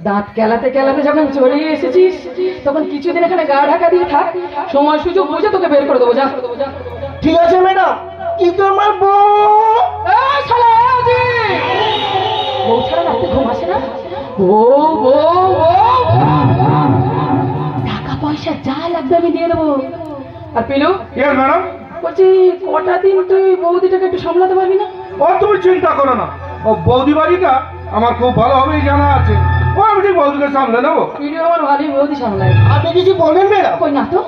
দাঁত কেলাতে কেলাতে যখন চলে এসেছিস তখন কিছুদিন এখানে গা ঢাকা দিয়ে থাক, সময় সুযোগ বুঝে তোকে বের করে দেবো। যা। ঠিক আছে ম্যাডাম, কিন্তু আমার বউ ছাড়া রাতে ঘুম আসে না। বউ টাকা পয়সা যা লাগবে আমি দিয়ে দেবো। আর পিলু ম্যাডাম বলছি কটা দিন তুই বৌদিটাকে একটু সামলাতে পারবি না? ও তুমি চিন্তা করো না, ও বৌদি বাড়িটা আমার খুব ভালোভাবেই জানা আছে, ও আমি ঠিক বৌদিকে সামলে নেবো। পিলু আমার ভালোই বৌদি সামলায়। আপনি কিছু বলেন ম্যাডাম? কই না তো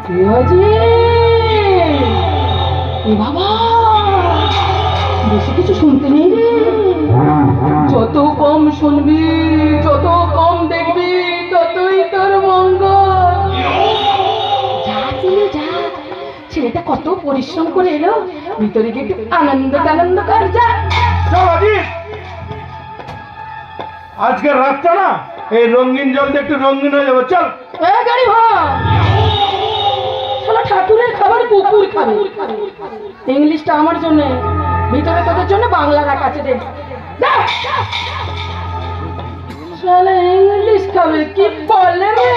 কি হয়েছে বাবা, বেশি কিছু শুনতে নেই রে। যত কম শুনবি, যত কম দেখবি, ততই তোর মঙ্গল। যা যা, ছেলেটা কত পরিশ্রম করে এলো, ভিতরে গিয়ে একটু আনন্দ কর। যা আজকের রাতটা না এই রঙিন জল দিয়ে একটু রঙিন হয়ে যাবে। চল গাড়ি ভাই, ঠাকুরের খাবার কুকুর খাবে। ইংলিশটা আমার জন্য, ভিতরে তোদের জন্য বাংলা রাখা আছে। দেখ ইংলিশ খাবে কি বলে রে?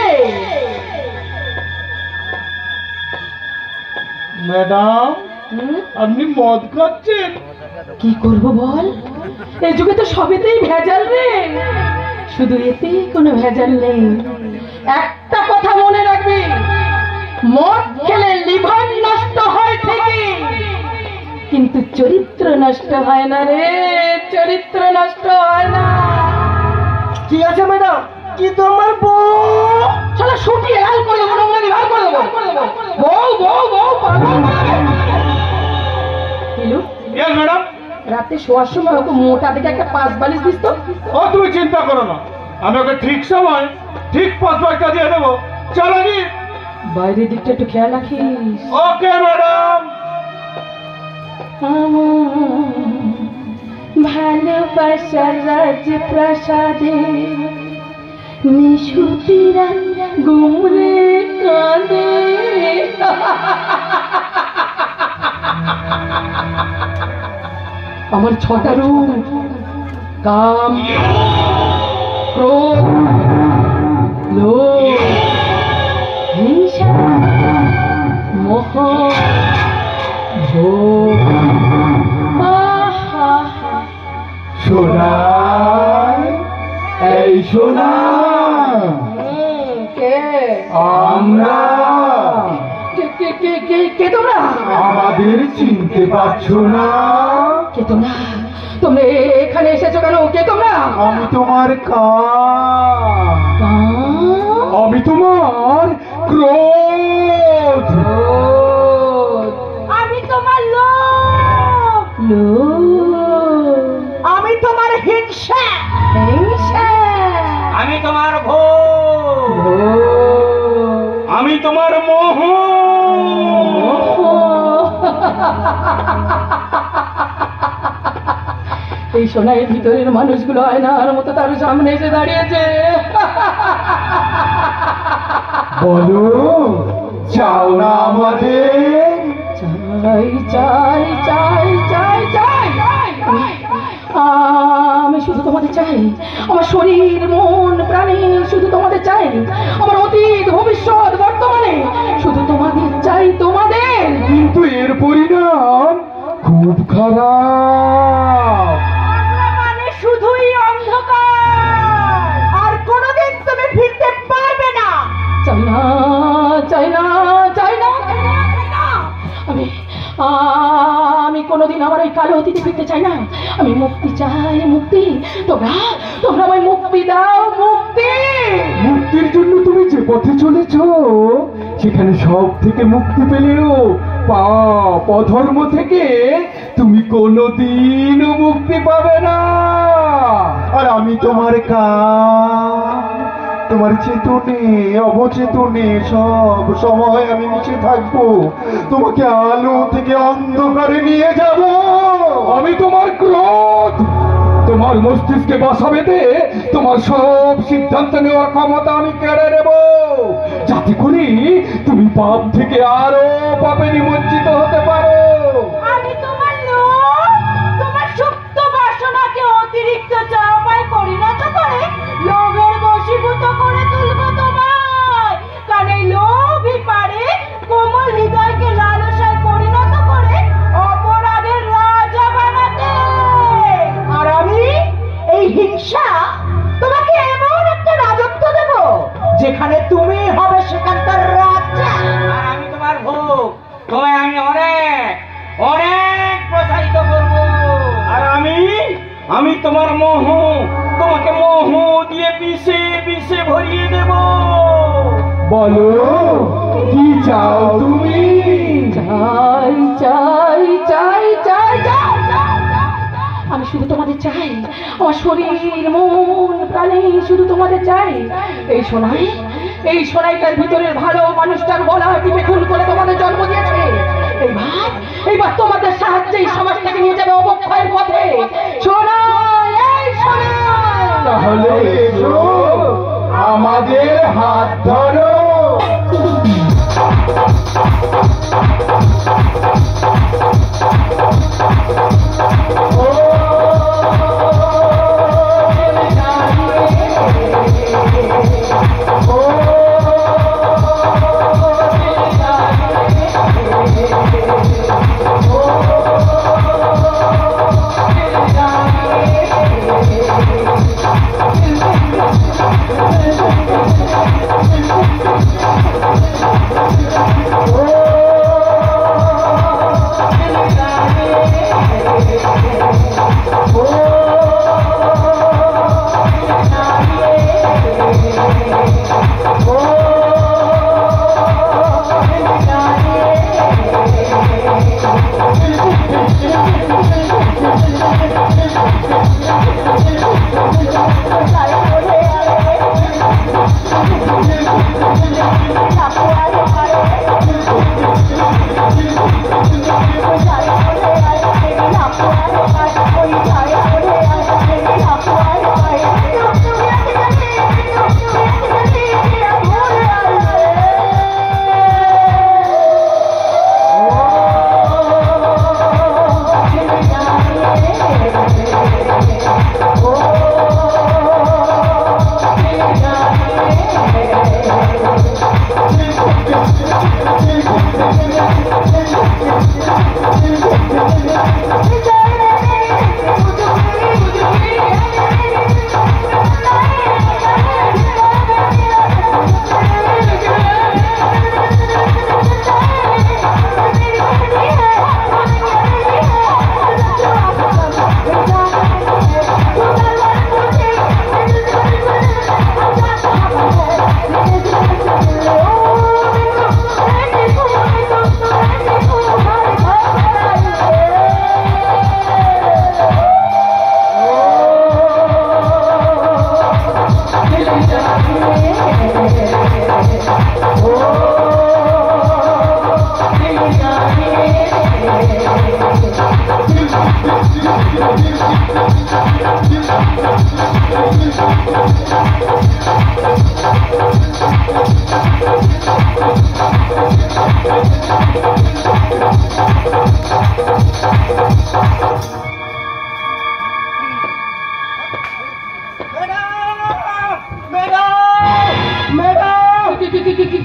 ম্যাডাম আপনি মদ খাচ্ছেন? কি করবো বল, এই যুগে তো সবেতেই ভেজাল রে, শুধু এতেই কোনো ভেজাল নেই। একটা কথা মনে রাখবি, মদ খেলে লিভার নষ্ট হয় ঠিকই, কিন্তু চরিত্র নষ্ট হয় না রে, চরিত্র নষ্ট হয় না। ঠিক আছে ম্যাডাম, কিন্তু আমার বউ শালা শুটিয়ে লাল করে দেবো, নোংরানি লাল করে দেবো। বউ পাগল পিলু। ম্যাডাম রাতে শোয়ার সময় ওকে মোটা দিকে একটা 5 বালিশ দিস তো। ও তুমি চিন্তা করো না, আমি ওকে ঠিক সময় ঠিক 5 পয়সা দিয়ে দেবো। চলো নি বাইরের দিকটা একটু খেয়াল রাখিস। Okay madam. ভালোবাসার রাজপ্রাসাদে নিশুতিরা গুমরে কাঁদে। আমার 6টা রূপ, কাম, ক্রোধ, লোভ, হিংসা, মোহ, ভোগ। সোনা এই সোনা, কে আমরা কে তোমরা? আমাদের চিনতে পারছো না? কে তোমরা? তোমরা এখানে এসেছো কেন? কে তোমরা? আমি তোমার আমি তোমার ক্রোধ, আমি তোমার লোভ, আমি তোমার হিংসা, আমি তোমার ভোগ, আমি তোমার মোহ। এই সোনার ভিতরের মানুষগুলো আয়নার মতো তার সামনে এসে দাঁড়িয়েছে। বলো চাও না আমাদের? চাই চাই চাই চাই চাই, আমি শুধু তোমাদের চাই। আমার শরীর মন প্রাণী শুধু তোমাদের চাই। আমার অতীত ভবিষ্যৎ বর্তমানে শুধু তোমাদের চাই, তোমাদের। কিন্তু এর পরিণাম খুব খারাপ। মানে শুধুই অন্ধকার, আর কোনোদিন তুমি ফিরতে পারবে না। চাই না চাই না চাই না, আমি কোনোদিন আমার ওই কালো অতীতে ফিরতে চাই না। আমি মুক্তি চাই, মুক্তি। তোমরা আমায় মুক্তি দাও, মুক্তি। মুক্তির জন্য তুমি যে পথে চলেছ সেখানে সব থেকে মুক্তি পেলেও পাপ অধর্ম থেকে তুমি কোনোদিনও মুক্তি পাবে না। আর আমি তোমার তোমার চেতনে অবচেতনে সব সময় আমি নিচে থাকবো, তোমাকে আলো থেকে অন্ধকারে নিয়ে যাব। আমি তোমার ক্রোধ, তোমার মস্তিষ্কে বাসা বেঁধে তোমার সব সিদ্ধান্ত নেওয়ার ক্ষমতা আমি কেড়ে নেব, যাতে করে তুমি পাপ থেকে আরো পাপে নিমজ্জিত হতে পারো। আমি তোমার লোভ, তোমার সুপ্ত বাসনাকে অতিরিক্ত চাপায় পরিণত করে হিংসা তোমাকে এমন একটা রাজত্ব দেব যেখানে তুমি হবে সেখানকার রাজা আর আমি তোমার ভোগ, তোমায় আমি অনেক অনেক প্রসারিত করব। আর আমি তোমার মোহ, তোমাকে মোহ দিয়ে বিষে বিষে ভরিয়ে দেব। বলো কি চাও তুমি? চাই চাই চাই চাই চাই আমি শুধু তোমাদের চাই, আমার শরীর মন প্রাণে শুধু তোমাদের চাই। এই সোনাইটার ভিতরের ভালো মানুষটার গলা টিপে খুন করে তোমাদের জন্ম দিয়েছে। এইবার তোমাদের সাহায্যে এই সমাজটাকে নিয়ে যাবে অবক্ষয়ের পথে। সোনাই, এই সোনাই, তাহলে এসো আমাদের হাত ধরো।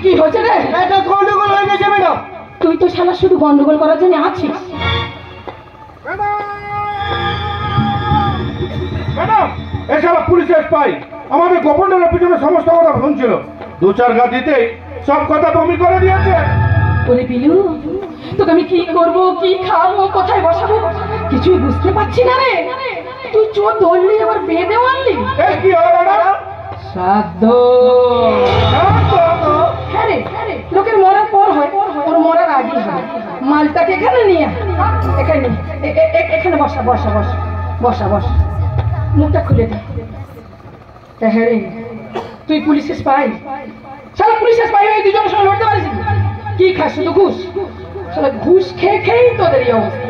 কি হয়েছে রে? একটা গন্ডগোল হয়ে গেছে ম্যাডাম। তুই তো শালা শুধু গন্ডগোল করার জন্য আছিস। ম্যাডাম, এসব পুলিশের স্পাই আমাদের গোপনের পিছনে সমস্ত কথা শুনছিল। 2-4 গাদিতেই সব কথা বমি করে দিয়েছে। ওরে বিলু, তোকে আমি কি করব, কি খাবো, কোথায় বসাবো কিছুই বুঝতে পারছি না রে। তুই চোর ধরলি আবার বেঁধেও আনলি। এই কি হলো ম্যাডাম? শ্রাদ্ধ। হ্যাঁ রে, লোকের মরার পর হয়, ওর মরার আগে হয়। মালটাকে এখানে নিয়ে এখানে এখানে বসা বসা বসা বসা বসা মুখটা খুলে দে। হ্যাঁ রে, তুই পুলিশের স্পাই। শালা পুলিশের স্পাই হয়ে দুজনের সঙ্গে লড়তে পারিস? কি খাস শুধু ঘুষ? শালা ঘুষ খেয়ে খেয়েই তোদের এই অবস্থা।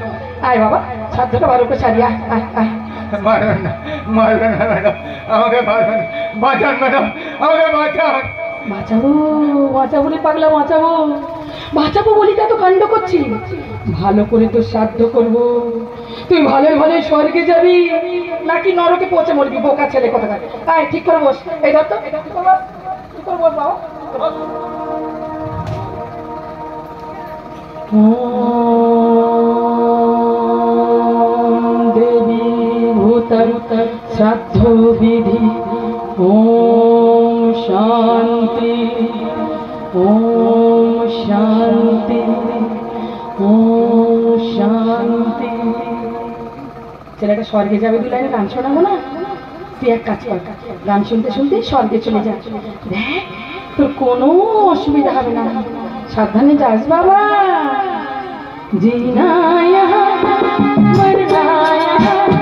আয় বাবা, শ্রাদ্ধটা ভালো করে সারিয়ে আয় আয় আয়। মারবেন না ম্যাডাম, আমাকে মারবেন, বাঁচান ম্যাডাম, আমাকে বাঁচান। বাঁচাবো বাঁচাবো রে পাগলা, বাঁচাবো বাঁচাবো বলি তো এত কাণ্ড করছি। ভালো করে তো শ্রাদ্ধ করবো। তুই ভালোই ভালোই স্বর্গে যাবি নাকি নরকে পৌঁছে মরবি? বোকা ছেলে কোথাকার। আয় ঠিক করে বস। এই ধর তো, ঠিক করে বস বাবা। দেবী ভূত শ্রাদ্ধ বিধি ওম শান্তি ওম শান্তি ওম শান্তি। ছেলেটা স্বর্গে যাবে দু লাইনে গান শোনাবো না? তুই এক কাজ কর, গান শুনতে শুনতে স্বর্গে চলে যা, দেখ তোর কোনো অসুবিধা হবে না। সাবধানে যাস বাবা। जीना यहाँ मरना यहाँ